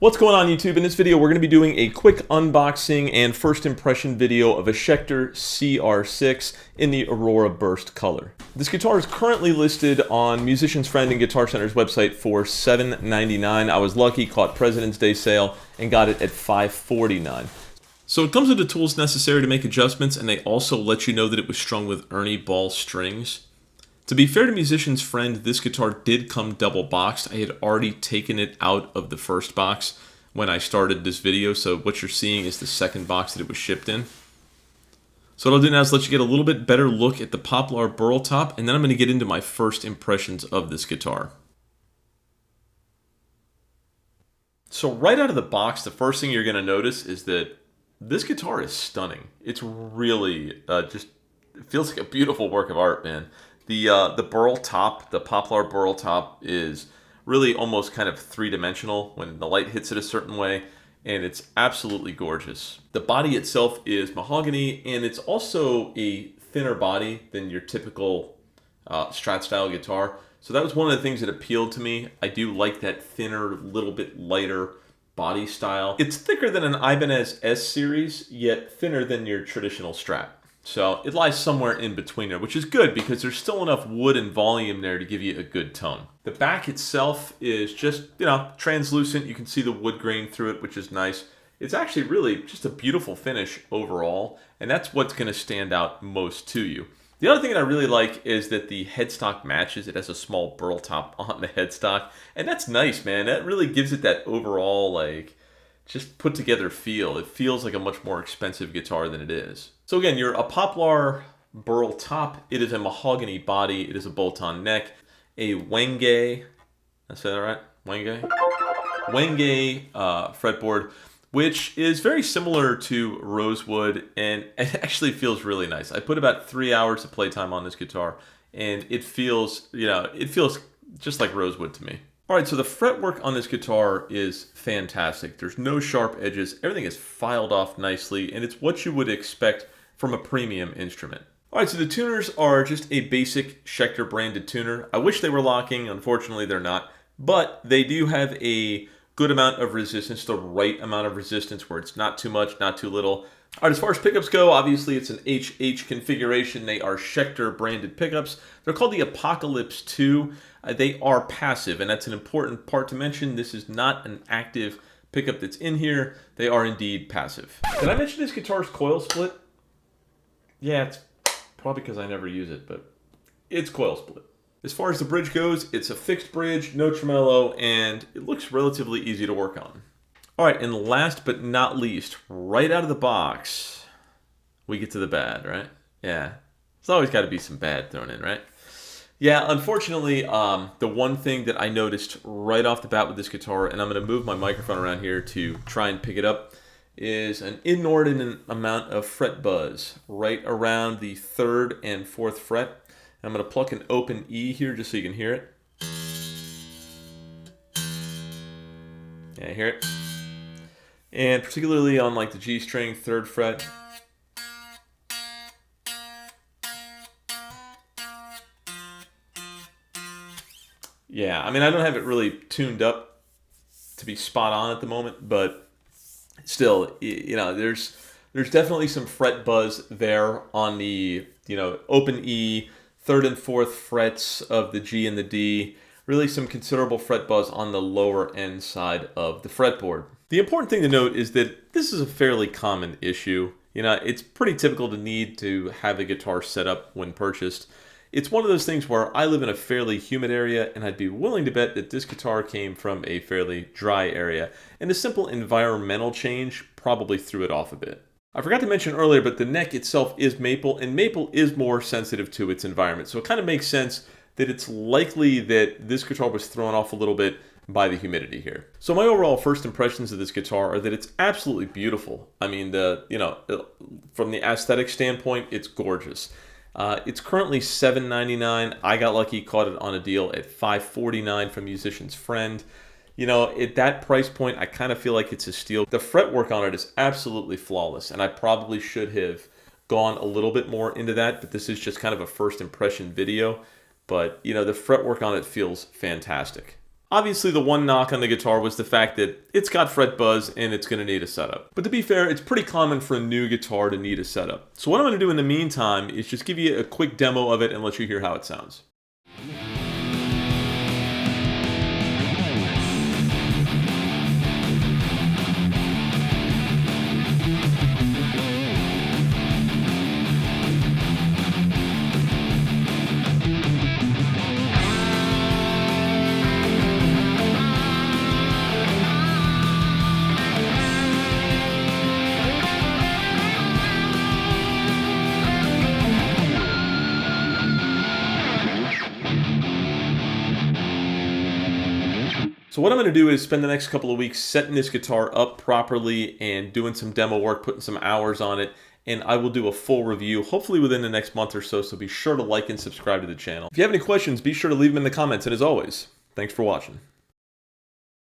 What's going on YouTube? In this video we're going to be doing a quick unboxing and first impression video of a Schecter CR-6 in the Aurora Burst color. This guitar is currently listed on Musician's Friend and Guitar Center's website for $7.99. I was lucky, caught President's Day sale, and got it at $5.49. So it comes with the tools necessary to make adjustments, and they also let you know that it was strung with Ernie Ball strings. To be fair to Musician's Friend, this guitar did come double boxed. I had already taken it out of the first box when I started this video, so what you're seeing is the second box that it was shipped in. So what I'll do now is let you get a little bit better look at the Poplar burl top, and then I'm going to get into my first impressions of this guitar. So right out of the box, the first thing you're going to notice is that this guitar is stunning. It's really it feels like a beautiful work of art, man. The burl top, the Poplar burl top, is really almost kind of three-dimensional when the light hits it a certain way, and it's absolutely gorgeous. The body itself is mahogany, and it's also a thinner body than your typical Strat-style guitar. So that was one of the things that appealed to me. I do like that thinner, little bit lighter body style. It's thicker than an Ibanez S series, yet thinner than your traditional Strat. So it lies somewhere in between there, which is good because there's still enough wood and volume there to give you a good tone. The back itself is just, translucent. You can see the wood grain through it, which is nice. It's actually really just a beautiful finish overall, and that's what's going to stand out most to you. The other thing that I really like is that the headstock matches. It has a small burl top on the headstock, and that's nice, man. That really gives it that overall, just put together feel. It feels like a much more expensive guitar than it is. So again, you're a Poplar burl top. It is a mahogany body. It is a bolt-on neck. A Wenge, did I say that right? Wenge fretboard, which is very similar to Rosewood, and it actually feels really nice. I put about 3 hours of playtime on this guitar, and it feels, it feels just like Rosewood to me. All right, so the fretwork on this guitar is fantastic. There's no sharp edges. Everything is filed off nicely, and it's what you would expect from a premium instrument. All right, so the tuners are just a basic Schecter branded tuner. I wish they were locking. Unfortunately, they're not. But they do have a good amount of resistance, the right amount of resistance where it's not too much, not too little. All right, as far as pickups go, obviously it's an HH configuration. They are Schecter branded pickups. They're called the Apocalypse 2. They are passive, and that's an important part to mention. This is not an active pickup that's in here. They are indeed passive. Did I mention this guitar's coil split? Yeah, it's probably because I never use it, but it's coil split. As far as the bridge goes, it's a fixed bridge, no tremolo, and it looks relatively easy to work on. All right, and last but not least, right out of the box, we get to the bad, right? Yeah, there's always got to be some bad thrown in, right? Yeah, unfortunately, the one thing that I noticed right off the bat with this guitar, and I'm going to move my microphone around here to try and pick it up, is an inordinate amount of fret buzz right around the 3rd and 4th fret. And I'm going to pluck an open E here just so you can hear it. Yeah, hear it? And particularly on the G string, 3rd fret. Yeah, I mean, I don't have it really tuned up to be spot on at the moment, but still, there's definitely some fret buzz there on the, open E, 3rd and 4th frets of the G and the D. Really some considerable fret buzz on the lower end side of the fretboard. The important thing to note is that this is a fairly common issue. It's pretty typical to need to have a guitar set up when purchased. It's one of those things where I live in a fairly humid area, and I'd be willing to bet that this guitar came from a fairly dry area, and a simple environmental change probably threw it off a bit. I forgot to mention earlier, but the neck itself is maple, and maple is more sensitive to its environment, so it kind of makes sense that it's likely that this guitar was thrown off a little bit by the humidity here. So my overall first impressions of this guitar are that it's absolutely beautiful. I mean, from the aesthetic standpoint, it's gorgeous. It's currently $7.99. I got lucky, caught it on a deal at $5.49 from Musician's Friend. At that price point, I kind of feel like it's a steal. The fretwork on it is absolutely flawless, and I probably should have gone a little bit more into that, but this is just kind of a first impression video. But, the fretwork on it feels fantastic. Obviously, the one knock on the guitar was the fact that it's got fret buzz and it's going to need a setup. But to be fair, it's pretty common for a new guitar to need a setup. So what I'm going to do in the meantime is just give you a quick demo of it and let you hear how it sounds. So what I'm going to do is spend the next couple of weeks setting this guitar up properly and doing some demo work, putting some hours on it, and I will do a full review, hopefully within the next month or so, so be sure to like and subscribe to the channel. If you have any questions, be sure to leave them in the comments, and as always, thanks for watching.